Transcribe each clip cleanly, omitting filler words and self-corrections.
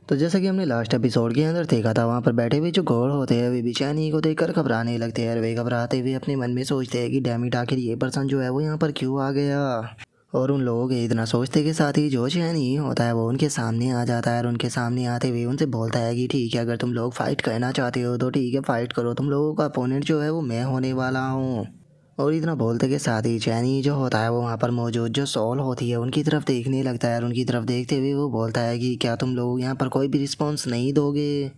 तो जैसा कि हमने लास्ट एपिसोड के अंदर देखा था, वहाँ पर बैठे हुए जो गॉड होते हैं वे बेचैनी को देखकर घबराने लगते हैं। वे घबराते हुए अपने मन में सोचते हैं कि डैम इट, आखिर ये पर्सन जो है वो यहाँ पर क्यों आ गया। और उन लोगों के इतना सोचते के साथ ही जो चैनी होता है वो उनके सामने आ जाता है और उनके सामने आते हुए उनसे बोलता है कि ठीक है, अगर तुम लोग फाइट करना चाहते हो तो ठीक है, फाइट करो। तुम लोगों का अपोनेंट जो है वो मैं होने वाला हूँ। और इतना बोलते के साथ ही चैनी जो होता है वो वहाँ पर मौजूद जो सॉल होती है उनकी तरफ देखने लगता है और उनकी तरफ देखते हुए वो बोलता है कि क्या तुम लोग यहाँ पर कोई भी रिस्पॉन्स नहीं दोगे।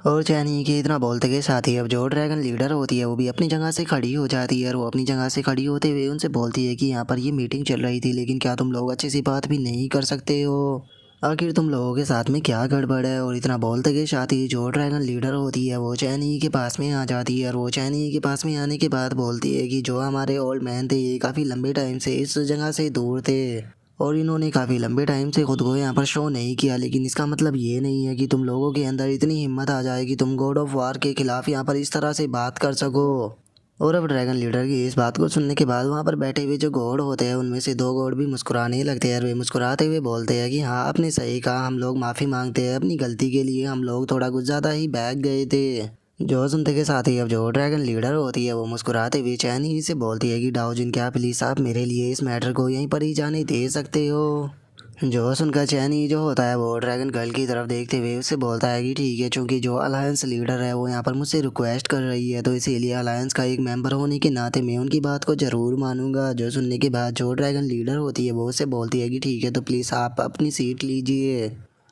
और चैनी के इतना बोलते के साथ ही अब जो ड्रैगन लीडर होती है वो भी अपनी जगह से खड़ी हो जाती है और वो अपनी जगह से खड़ी होते हुए उनसे बोलती है कि यहाँ पर ये मीटिंग चल रही थी, लेकिन क्या तुम लोग अच्छी सी बात भी नहीं कर सकते हो। आखिर तुम लोगों के साथ में क्या गड़बड़ है। और इतना बोलते के साथ ही जो ड्रैगन लीडर होती है वो चैनी के पास में आ जाती है और वो चैनी के पास में आने के बाद बोलती है कि जो हमारे ओल्ड मैन थे ये काफ़ी लंबे टाइम से इस जगह से दूर थे और इन्होंने काफ़ी लंबे टाइम से खुद को यहाँ पर शो नहीं किया, लेकिन इसका मतलब ये नहीं है कि तुम लोगों के अंदर इतनी हिम्मत आ जाए कि तुम गॉड ऑफ वार के खिलाफ यहाँ पर इस तरह से बात कर सको। और अब ड्रैगन लीडर की इस बात को सुनने के बाद वहाँ पर बैठे हुए जो गॉड होते हैं उनमें से दो गॉड भी मुस्कुराने लगते हैं और वे मुस्कुराते हुए बोलते हैं कि हाँ, आपने सही कहा, हम लोग माफ़ी मांगते हैं अपनी गलती के लिए, हम लोग थोड़ा कुछ ज़्यादा ही बहक गए थे। जो सुनते के साथ ही अब जो ड्रैगन लीडर होती है वो मुस्कुराते हुए चैनी से बोलती है कि डाओजिन, क्या प्लीज़ आप मेरे लिए इस मैटर को यहीं पर ही जाने दे सकते हो। जो सुनकर चैनी जो होता है वो ड्रैगन गर्ल की तरफ देखते हुए उससे बोलता है कि ठीक है, चूंकि जो अलायंस लीडर है वो यहाँ पर मुझसे रिक्वेस्ट कर रही है तो इसीलिए अलायंस का एक मेंबर होने के नाते मैं उनकी बात को ज़रूर मानूंगा। जो सुनने के बाद जो ड्रैगन लीडर होती है वो उससे बोलती है कि ठीक है, तो प्लीज़ आप अपनी सीट लीजिए।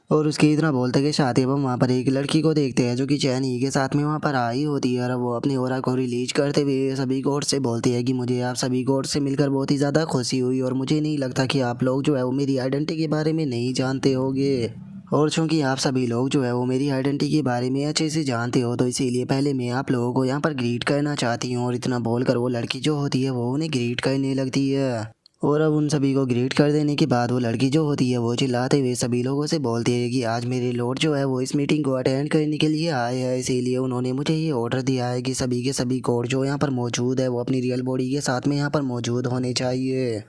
और उसके इतना बोलते के साथ ही अब हम वहाँ पर एक लड़की को देखते हैं जो कि चैनी के साथ में वहाँ पर आई होती है और अब वो अपनी ओरा को रिलीज करते हुए सभी कोर्ट से बोलती है कि मुझे आप सभी कोर्ट से मिलकर बहुत ही ज़्यादा खुशी हुई और मुझे नहीं लगता कि आप लोग जो है वो मेरी आइडेंटिटी के बारे में नहीं जानते होंगे। और चूंकि आप सभी लोग जो है वो मेरी आइडेंटिटी के बारे में अच्छे से जानते हो तो इसीलिए पहले मैं आप लोगों को यहाँ पर ग्रीट करना चाहती हूँ। और इतना बोलकर वो लड़की जो होती है वो उन्हें ग्रीट करने लगती है। और अब उन सभी को ग्रीट कर देने के बाद वो लड़की जो होती है वो चिल्लाते हुए सभी लोगों से बोलती है कि आज मेरे लॉर्ड जो है वो इस मीटिंग को अटेंड करने के लिए आए हैं, इसीलिए उन्होंने मुझे ये ऑर्डर दिया है कि सभी के सभी कोड जो यहाँ पर मौजूद है वो अपनी रियल बॉडी के साथ में यहाँ पर मौजूद होने चाहिए।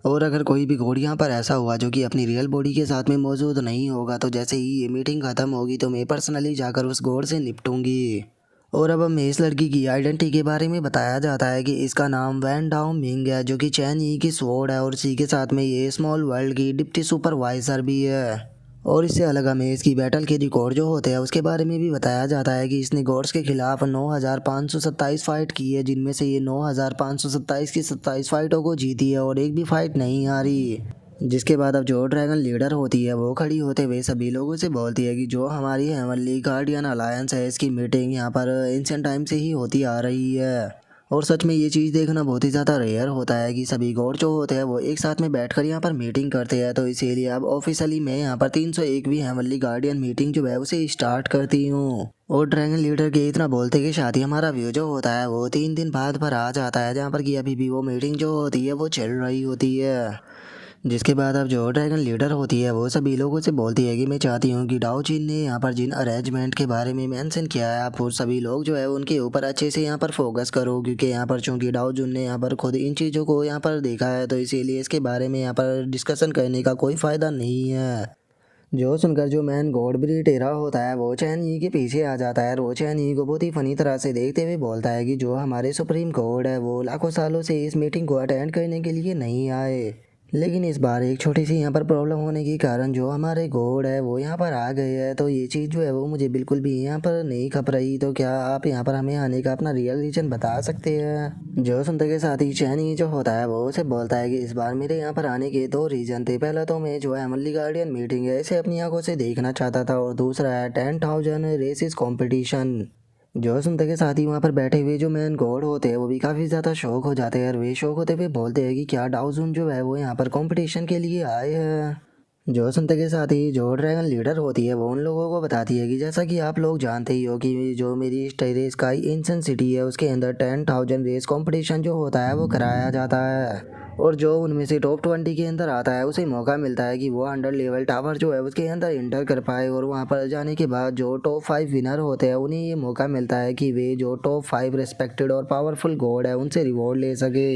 और अगर कोई भी कोड यहाँ पर ऐसा हुआ जो कि अपनी रियल बॉडी के साथ में मौजूद नहीं होगा तो जैसे ही ये मीटिंग ख़त्म होगी तो मैं पर्सनली जाकर उस गोड से निपटूंगी। और अब हमें इस लड़की की आइडेंटिटी के बारे में बताया जाता है कि इसका नाम वैन डाओ मिंग है जो कि चैन ई की स्वॉर्ड है और इसी के साथ में ये स्मॉल वर्ल्ड की डिप्टी सुपरवाइजर भी है। और इससे अलग हमें इसकी बैटल के रिकॉर्ड जो होते हैं उसके बारे में भी बताया जाता है कि इसने गॉड्स के खिलाफ 9527 फाइट की है, जिनमें से ये 9527 की 27 फाइटों को जीती है और एक भी फाइट नहीं हारी। जिसके बाद अब जो ड्रैगन लीडर होती है वो खड़ी होते हुए सभी लोगों से बोलती है कि जो हमारी हेवनली गार्डियन अलायंस है इसकी मीटिंग यहाँ पर एंशिएंट टाइम से ही होती आ रही है। और सच में ये चीज़ देखना बहुत ही ज़्यादा रेयर होता है कि सभी गॉड जो होते हैं वो एक साथ में बैठकर यहाँ पर मीटिंग करते हैं, तो इसीलिए अब ऑफिशियली मैं यहाँ पर 301वीं हेवनली गार्डियन मीटिंग जो है उसे स्टार्ट करती हूँ। और ड्रैगन लीडर के इतना बोलते के साथ ही हमारा व्यू जो होता है वो 3 दिन बाद पर आ जाता है, जहाँ पर कि अभी भी वो मीटिंग जो होती है वो चल रही होती है। जिसके बाद अब जो ड्रैगन लीडर होती है वो सभी लोगों से बोलती है कि मैं चाहती हूँ कि डाओ चीन ने यहाँ पर जिन अरेंजमेंट के बारे में मेंशन किया है आप वो सभी लोग जो है उनके ऊपर अच्छे से यहाँ पर फोकस करो, क्योंकि यहाँ पर चूंकि डाओ जून ने यहाँ पर खुद इन चीज़ों को यहाँ पर देखा है तो इसीलिए इसके बारे में यहाँ पर डिस्कशन करने का कोई फ़ायदा नहीं है। जो सुनकर जो मैन गॉड ब्री टेरा होता है वो चैन ई के पीछे आ जाता है और वो चैन ई को बहुत ही फनी तरह से देखते हुए बोलता है कि जो हमारे सुप्रीम गॉड है वो लाखों सालों से इस मीटिंग को अटेंड करने के लिए नहीं आए, लेकिन इस बार एक छोटी सी यहाँ पर प्रॉब्लम होने के कारण जो हमारे गॉड है वो यहाँ पर आ गए हैं, तो ये चीज़ जो है वो मुझे बिल्कुल भी यहाँ पर नहीं खप रही। तो क्या आप यहाँ पर हमें आने का अपना रियल रीजन बता सकते हैं। जो सुनते के साथ ही चैनी जो होता है वो उसे बोलता है कि इस बार मेरे यहाँ पर आने के 2 रीज़न थे। पहला तो मैं जो है एमली गार्डियन मीटिंग है इसे अपनी आंखों से देखना चाहता था और दूसरा है 10,000 रेसिस कॉम्पिटिशन। जो सुनते के साथ ही वहाँ पर बैठे हुए जो मैन गॉड होते हैं वो भी काफ़ी ज़्यादा शौक हो जाते हैं और वे शौक होते हुए बोलते हैं कि क्या डाउजून जो है वो यहाँ पर कंपटीशन के लिए आए हैं। जो सुनते के साथ ही जो ड्रैगन लीडर होती है वो उन लोगों को बताती है कि जैसा कि आप लोग जानते ही हो कि जो मेरी रेस का एंशिएंट सिटी है उसके अंदर 10,000 रेस कंपटीशन जो होता है वो कराया जाता है और जो उनमें से टॉप 20 के अंदर आता है उसे मौका मिलता है कि वो 100 लेवल टावर जो है उसके अंदर इंटर कर पाए और वहाँ पर जाने के बाद जो टॉप 5 विनर होते हैं उन्हें ये मौका मिलता है कि वे जो टॉप 5 रिस्पेक्टेड और पावरफुल गॉड है उनसे रिवॉर्ड ले सके।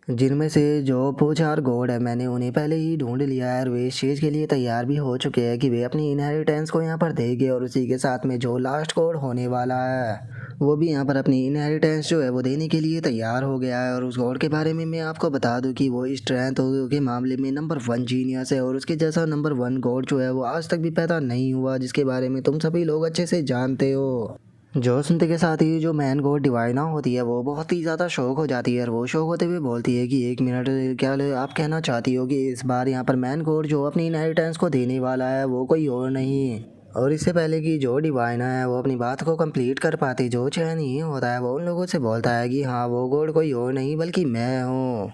जिनमें से जो पूछार गॉड है मैंने उन्हें पहले ही ढूंढ लिया है और वे इस चीज़ के लिए तैयार भी हो चुके हैं कि वे अपनी इनहेरिटेंस को यहाँ पर देंगे और उसी के साथ में जो लास्ट गॉड होने वाला है वो भी यहाँ पर अपनी इनहेरिटेंस जो है वो देने के लिए तैयार हो गया है। और उस गॉड के बारे में मैं आपको बता दूं कि वो स्ट्रेंथ के मामले में नंबर 1 जीनियस है और उसके जैसा नंबर 1 गॉड जो है वो आज तक भी पैदा नहीं हुआ, जिसके बारे में तुम सभी लोग अच्छे से जानते हो। जो सुनते के साथ ही जो मैन गॉड डिवाइना होती है वो बहुत ही ज़्यादा शौक हो जाती है और वो शौक होते हुए बोलती है कि 1 मिनट, क्या आप कहना चाहती हो कि इस बार यहाँ पर मैन गॉड जो अपनी इनहेरिटेंस को देने वाला है वो कोई और नहीं। और इससे पहले कि जो डिवाइना है वो अपनी बात को कंप्लीट कर पाती, जो चैन ही होता है वो उन लोगों से बोलता है कि हाँ वो गॉड कोई और नहीं बल्कि मैं हूँ।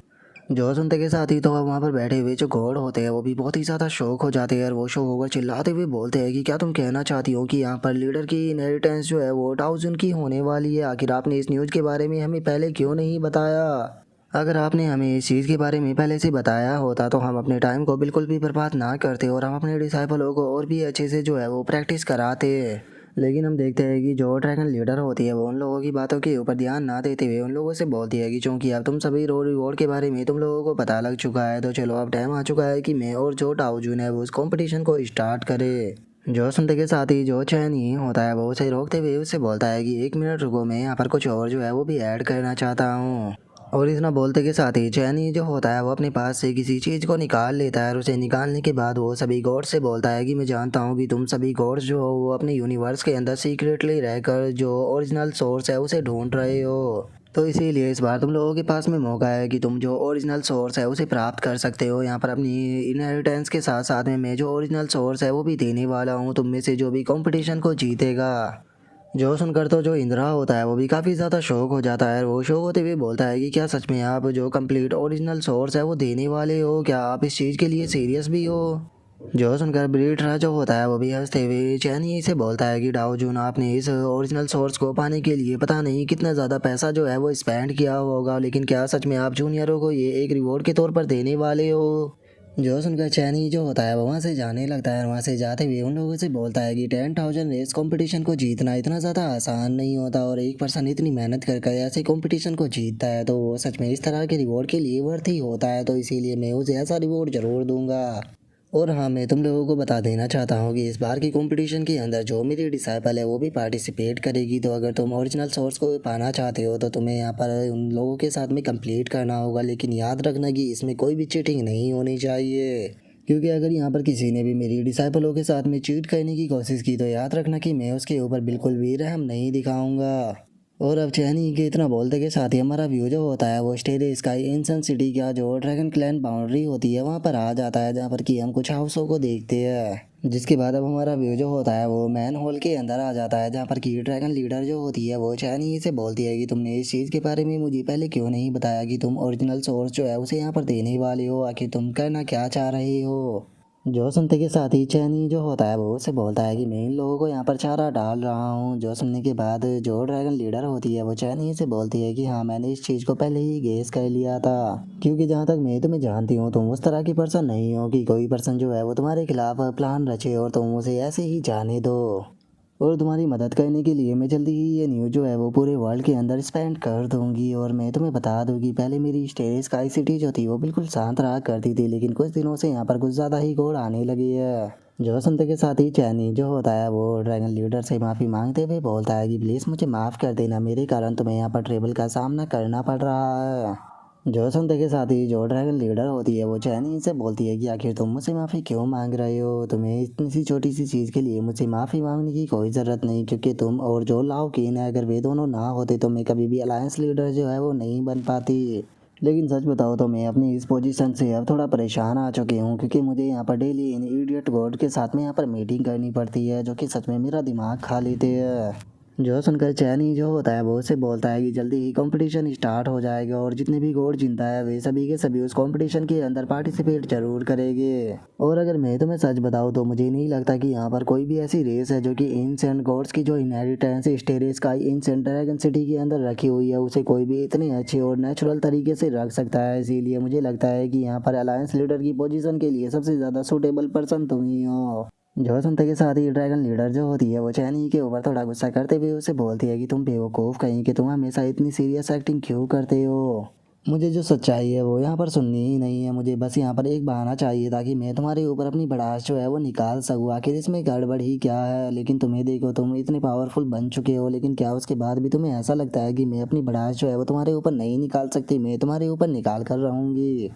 जो सुनते के साथ ही तो अब वहाँ पर बैठे हुए जो गॉड होते हैं वो भी बहुत ही ज़्यादा शौक हो जाते हैं और वो शौक होकर चिल्लाते हुए बोलते हैं कि क्या तुम कहना चाहती हो कि यहाँ पर लीडर की इनहेरिटेंस जो है वो टाउजन की होने वाली है। आखिर आपने इस न्यूज़ के बारे में हमें पहले क्यों नहीं बताया? अगर आपने हमें इस चीज़ के बारे में पहले से बताया होता तो हम अपने टाइम को बिल्कुल भी बर्बाद ना करते और हम अपने डिसाइपलों को और भी अच्छे से जो है वो प्रैक्टिस कराते। लेकिन हम देखते हैं कि जो ड्रैगन लीडर होती है वो उन लोगों की बातों के ऊपर ध्यान ना देते हुए उन लोगों से बोलती है कि चूंकि अब तुम सभी रोड रिवॉर्ड के बारे में तुम लोगों को पता लग चुका है तो चलो अब टाइम आ चुका है कि मैं और जो टाउजून है वो उस कंपटीशन को स्टार्ट करे। जो सुनते के साथ ही जो चैन ही होता है वो उसे रोकते हुए उससे बोलता है कि 1 मिनट रुको, मैं यहाँ पर कुछ और जो है वो भी ऐड करना चाहता हूँ। और इतना बोलते के साथ ही चैनी जो होता है वो अपने पास से किसी चीज़ को निकाल लेता है और उसे निकालने के बाद वो सभी गॉड से बोलता है कि मैं जानता हूँ कि तुम सभी गॉड्स जो हो वो अपने यूनिवर्स के अंदर सीक्रेटली रहकर जो ओरिजिनल सोर्स है उसे ढूंढ रहे हो। तो इसीलिए इस बार तुम लोगों के पास में मौका है कि तुम जो ओरिजिनल सोर्स है उसे प्राप्त कर सकते हो। यहाँ पर अपनी इनहेरिटेंस के साथ साथ में मैं जो ओरिजिनल सोर्स है वो भी देने वाला हूँ तुम में से जो भी कंपटीशन को जीतेगा। जो सुनकर तो जो इंदिरा होता है वो भी काफ़ी ज़्यादा शौक हो जाता है। वो शौक होते हुए बोलता है कि क्या सच में आप जो कंप्लीट ओरिजिनल सोर्स है वो देने वाले हो? क्या आप इस चीज़ के लिए सीरियस भी हो? जो सुनकर ब्रीटरा जो होता है वो भी हंसते हुए चैनी से बोलता है कि डाओ जून, आपने इस ओरिजिनल सोर्स को पाने के लिए पता नहीं कितना ज़्यादा पैसा जो है वो स्पेंड किया होगा, लेकिन क्या सच में आप जूनियरों को ये एक रिवॉर्ड के तौर पर देने वाले हो? जो सुनकर चैनी जो होता है वो वहाँ से जाने लगता है और वहाँ से जाते हुए उन लोगों से बोलता है कि 10,000 रेस कंपटीशन को जीतना इतना ज़्यादा आसान नहीं होता और एक पर्सन इतनी मेहनत कर कर ऐसे कंपटीशन को जीतता है तो वो सच में इस तरह के रिवॉर्ड के लिए वर्थ ही होता है, तो इसीलिए मैं उसे ऐसा रिवॉर्ड ज़रूर दूंगा। और हाँ, मैं तुम लोगों को बता देना चाहता हूँ कि इस बार की कंपटीशन के अंदर जो मेरी डिसाइपल है वो भी पार्टिसिपेट करेगी, तो अगर तुम ओरिजिनल सोर्स को पाना चाहते हो तो तुम्हें यहाँ पर उन लोगों के साथ में कंप्लीट करना होगा। लेकिन याद रखना कि इसमें कोई भी चीटिंग नहीं होनी चाहिए, क्योंकि अगर यहाँ पर किसी ने भी मेरी डिसाइपलों के साथ में चीट करने की कोशिश की तो याद रखना कि मैं उसके ऊपर बिल्कुल भी रहम नहीं दिखाऊंगा। और अब चैनी के इतना बोलते के साथ ही हमारा व्यू जो होता है वो स्टेरे स्काई एंशिएंट सिटी का जो ड्रैगन क्लैन बाउंड्री होती है वहाँ पर आ जाता है, जहाँ पर कि हम कुछ हाउसों को देखते हैं। जिसके बाद अब हमारा व्यू जो होता है वो मैन होल के अंदर आ जाता है, जहाँ पर कि ड्रैगन लीडर जो होती है वो चैनी से बोलती है कि तुमने इस चीज़ के बारे में मुझे पहले क्यों नहीं बताया कि तुम ओरिजिनल सोर्स जो है उसे यहाँ पर देने वाले हो, आखिर तुम करना क्या चाह रहे हो? जो सुनते के साथ ही चैनी जो होता है वो उससे बोलता है कि मैं इन लोगों को यहाँ पर चारा डाल रहा हूँ। जो सुनने के बाद जो ड्रैगन लीडर होती है वो चैनी से बोलती है कि हाँ, मैंने इस चीज़ को पहले ही गेस कर लिया था, क्योंकि जहाँ तक मैं तुम्हें जानती हूँ तुम उस तरह की पर्सन नहीं हो कि कोई पर्सन जो है वो तुम्हारे खिलाफ प्लान रचे और तुम उसे ऐसे ही जाने दो। और तुम्हारी मदद करने के लिए मैं जल्दी ही ये न्यूज़ जो है वो पूरे वर्ल्ड के अंदर स्पेंड कर दूंगी। और मैं तुम्हें बता दूँ कि पहले मेरी स्टेरे स्काई सिटी जो थी वो बिल्कुल शांत रहा करती थी, लेकिन कुछ दिनों से यहाँ पर कुछ ज़्यादा ही गोड़ आने लगी है। जो सुनते के साथ ही चैनी जो होता है वो ड्रैगन लीडर से माफ़ी मांगते हुए बोलता है कि प्लीज़ मुझे माफ़ कर देना, मेरे कारण तुम्हें यहाँ पर ट्रेबल का सामना करना पड़ रहा है। जो सुनते के साथ ही जो ड्रैगन लीडर होती है वो चैनी से बोलती है कि आखिर तुम मुझसे माफ़ी क्यों मांग रहे हो? तुम्हें इतनी सी छोटी सी चीज़ के लिए मुझसे माफ़ी मांगने की कोई ज़रूरत नहीं, क्योंकि तुम और जो लाओ कीन है अगर वे दोनों ना होते तो मैं कभी भी अलायंस लीडर जो है वो नहीं बन पाती। लेकिन सच बताओ तो मैं अपनी इस पोजीशन से अब थोड़ा परेशान आ चुकी हूँ, क्योंकि मुझे यहाँ पर डेली इन इडियट गॉड के साथ में यहाँ पर मीटिंग करनी पड़ती है जो कि सच में मेरा दिमाग खा लेते हैं। जो सुनकर चैनी जो होता है वो उससे बोलता है कि जल्दी ही कंपटीशन स्टार्ट हो जाएगा और जितने भी गोल्ड जीतता है वे सभी के सभी उस कंपटीशन के अंदर पार्टिसिपेट जरूर करेंगे। और अगर मैं तुम्हें सच बताऊं तो मुझे नहीं लगता कि यहाँ पर कोई भी ऐसी रेस है जो कि एंशिएंट गॉड्स की जो इनहेरिटेंस स्टेरेस का एंशिएंट ड्रैगन सिटी के अंदर रखी हुई है उसे कोई भी इतने अच्छे और नेचुरल तरीके से रख सकता है। इसीलिए मुझे लगता है कि यहाँ पर अलायंस लीडर की पोजीशन के लिए सबसे ज़्यादा सूटेबल पर्सन तुम ही हो। जो सुनते के साथ ही ड्रैगन लीडर जो होती है वो चैनी के ऊपर थोड़ा गुस्सा करते हुए उसे बोलती है कि तुम बेवकूफ़ कहीं कि तुम हमेशा इतनी सीरियस एक्टिंग क्यों करते हो? मुझे जो सच्चाई है वो यहाँ पर सुननी ही नहीं है, मुझे बस यहाँ पर एक बहाना चाहिए ताकि मैं तुम्हारे ऊपर अपनी भड़ास जो है वो निकाल सकूँ। आखिर इसमें गड़बड़ ही क्या है? लेकिन तुम्हें देखो, तुम इतने पावरफुल बन चुके हो, लेकिन क्या उसके बाद भी तुम्हें ऐसा लगता है कि मैं अपनी भड़ास जो है वो तुम्हारे ऊपर नहीं निकाल सकती? मैं तुम्हारे ऊपर निकाल कर रहूँगी।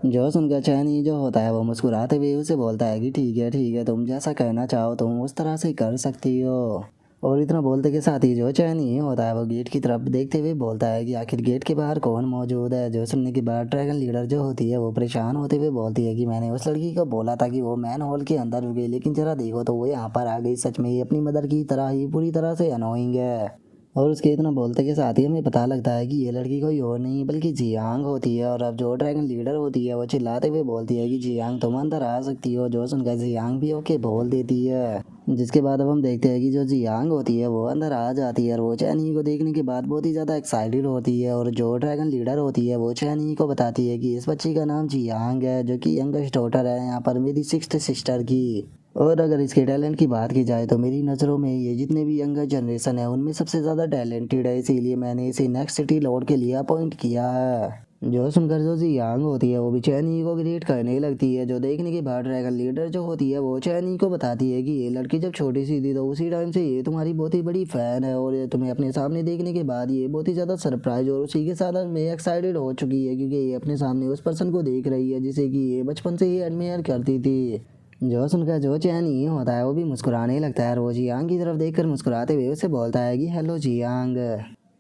जो सुनकर चैनी जो होता है वो मुस्कुराते हुए उसे बोलता है कि ठीक है, तुम जैसा कहना चाहो तुम उस तरह से कर सकती हो। और इतना बोलते के साथ ही जो चैनी होता है वो गेट की तरफ देखते हुए बोलता है कि आखिर गेट के बाहर कौन मौजूद है। जो सुनने के बाद ड्रैगन लीडर जो होती है वो परेशान होते हुए बोलती है कि मैंने उस लड़की को बोला था कि वो मैन हॉल के अंदर रुके, लेकिन जरा देखो तो वो यहाँ पर आ गई। सच में ही अपनी मदर की तरह ही पूरी तरह से अनोइंग है। और उसके इतना बोलते के साथ ही हमें पता लगता है कि ये लड़की कोई और नहीं बल्कि जियांग होती है। और अब जो ड्रैगन लीडर होती है वो चिल्लाते हुए बोलती है कि जियांग तुम अंदर आ सकती हो। जो सुनकर जियांग भी ओके बोल देती है। जिसके बाद अब हम देखते हैं कि जो जियांग होती है वो अंदर आ जाती है और वो चैनी को देखने के बाद बहुत ही ज़्यादा एक्साइटेड होती है। और जो ड्रैगन लीडर होती है वो चैनी को बताती है कि इस बच्ची का नाम जियांग है, जो कि यंगेस्ट डॉटर है यहाँ पर मेरी 6th सिस्टर की। और अगर इसके टैलेंट की बात की जाए तो मेरी नज़रों में ये जितने भी यंगर जनरेशन है उनमें सबसे ज़्यादा टैलेंटेड है, इसीलिए मैंने इसे नेक्स्ट सिटी लॉर्ड के लिए अपॉइंट किया है। जो सुनकर जो जियांग होती है वो भी चैनी को ग्रीट करने लगती है। जो देखने के बाद ड्रैगन लीडर जो होती है वो चैनी को बताती है कि ये लड़की जब छोटी सी थी तो उसी टाइम से ये तुम्हारी बहुत ही बड़ी फ़ैन है, और ये तुम्हें अपने सामने देखने के बाद ये बहुत ही ज़्यादा सरप्राइज और उसी के साथ में एक्साइटेड हो चुकी है, क्योंकि ये अपने सामने उस पर्सन को देख रही है जिसे कि ये बचपन से ही एडमायर करती थी। जो सुनकर जो चैनी होता है वो भी मुस्कुराने लगता है और वो जियांग की तरफ देखकर मुस्कुराते हुए उसे बोलता है कि हेलो जियांग।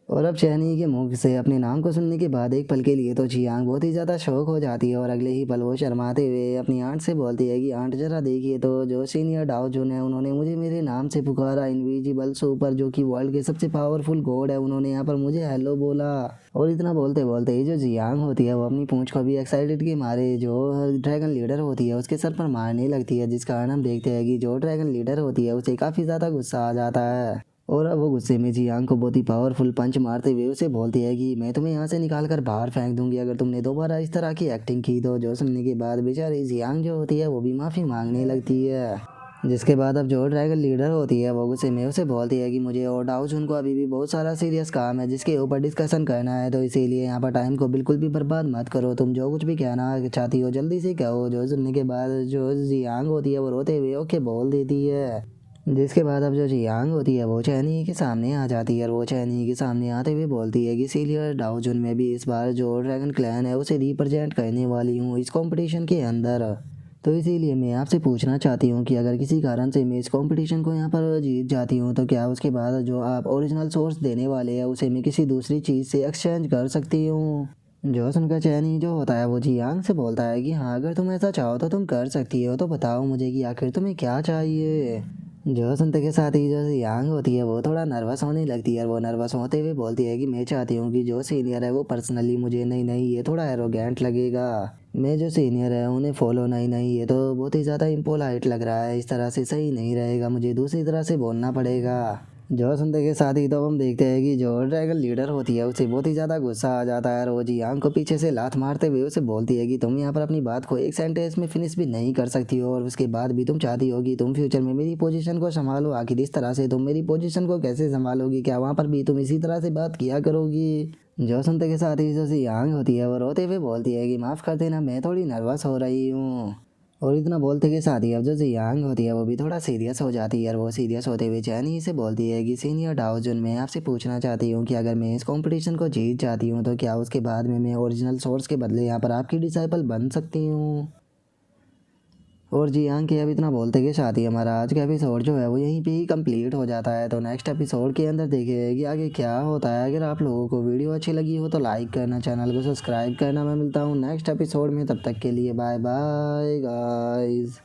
और अब चैनी के मुंह से अपने नाम को सुनने के बाद एक पल के लिए तो जियांग बहुत ही ज़्यादा शौक हो जाती है, और अगले ही पल वो शर्माते हुए अपनी आंट से बोलती है कि आंट जरा देखिए तो जो सीनियर डाओ जुन है उन्होंने मुझे मेरे नाम से पुकारा। इनविजिबल सुपर जो कि वर्ल्ड के सबसे पावरफुल गॉड है, उन्होंने यहाँ पर मुझे हेलो बोला। और इतना बोलते बोलते ही जो जियांग होती है वो अपनी पूंछ को भी एक्साइटेड के मारे जो ड्रैगन लीडर होती है उसके सर पर मारने लगती है, जिस कारण हम देखते हैं कि जो ड्रैगन लीडर होती है उसे काफ़ी ज़्यादा गुस्सा आ जाता है। और अब वो गुस्से में जियांग को बहुत ही पावरफुल पंच मारते हुए उसे बोलती है कि मैं तुम्हें यहाँ से निकाल कर बाहर फेंक दूंगी अगर तुमने दोबारा इस तरह की एक्टिंग की तो। जो सुनने के बाद बेचारी जियांग जो होती है वो भी माफ़ी मांगने लगती है। जिसके बाद अब जो ड्रैगन लीडर होती है वो गुस्से में उसे बोलती है कि मुझे और डाउज उनको अभी भी बहुत सारा सीरियस काम है जिसके ऊपर डिस्कशन करना है, तो इसीलिए यहाँ पर टाइम को बिल्कुल भी बर्बाद मत करो। तुम जो कुछ भी कहना चाहती हो जल्दी से कहो। जो सुनने के बाद जो जियांग होती है वो रोते हुए ओके बोल देती है। जिसके बाद अब जो जियांग होती है वो चैनी के सामने आ जाती है और वो चैनी के सामने आते हुए बोलती है कि सीनियर डाउजुन में भी इस बार जो ड्रैगन क्लैन है उसे रिप्रेजेंट करने वाली हूँ इस कंपटीशन के अंदर। तो इसीलिए मैं आपसे पूछना चाहती हूँ कि अगर किसी कारण से मैं इस कंपटीशन को यहाँ पर जीत जाती हूँ तो क्या उसके बाद जो आप ओरिजिनल सोर्स देने वाले हैं उसे मैं किसी दूसरी चीज़ से एक्सचेंज कर सकती हूँ। जो सुनकर चैनी जो होता है वो जियांग से बोलता है कि हाँ, अगर तुम ऐसा चाहो तो तुम कर सकती हो, तो बताओ मुझे कि आखिर तुम्हें क्या चाहिए। जो सुनते के साथ ही जो जियांग होती है वो थोड़ा नर्वस होने लगती है और वो नर्वस होते हुए बोलती है कि मैं चाहती हूँ कि जो सीनियर है वो पर्सनली मुझे नहीं ये थोड़ा एरोगेंट लगेगा। मैं जो सीनियर है उन्हें फॉलो नहीं ये तो बहुत ही ज़्यादा इम्पोलाइट लग रहा है, इस तरह से सही नहीं रहेगा, मुझे दूसरी तरह से बोलना पड़ेगा। जो सुनते के साथ ही तो हम देखते हैं कि जो ड्रैगन लीडर होती है उसे बहुत ही ज़्यादा गुस्सा आ जाता है और वो जियांग को पीछे से लात मारते हुए उसे बोलती है कि तुम यहाँ पर अपनी बात को एक सेंटेंस में फिनिश भी नहीं कर सकती हो, और उसके बाद भी तुम चाहती हो कि तुम फ्यूचर में मेरी पोजीशन को संभालो। आखिर इस तरह से तुम मेरी पोजीशन को कैसे संभालोगी? क्या वहाँ पर भी तुम इसी तरह से बात किया करोगी? जो सुनते के साथ ही जो जियांग होती है वो रोते हुए बोलती है कि माफ़ कर देना, मैं थोड़ी नर्वस हो रही हूँ। और इतना बोलते के साथ ही अब जो जियांग होती है वो भी थोड़ा सीरियस हो जाती है और वो सीरियस होते हुए चैनी से बोलती है कि सीनियर डाओजुन, मैं आपसे पूछना चाहती हूँ कि अगर मैं इस कंपटीशन को जीत जाती हूँ तो क्या उसके बाद में मैं ओरिजिनल सोर्स के बदले यहाँ पर आपकी डिसाइपल बन सकती हूँ। और जियांग के अब इतना बोलते के साथ ही हमारा आज का एपिसोड जो है वो यहीं पे ही कंप्लीट हो जाता है। तो नेक्स्ट एपिसोड के अंदर देखिए कि आगे क्या होता है। अगर आप लोगों को वीडियो अच्छी लगी हो तो लाइक करना, चैनल को सब्सक्राइब करना। मैं मिलता हूँ नेक्स्ट एपिसोड में, तब तक के लिए बाय बाय गाइस।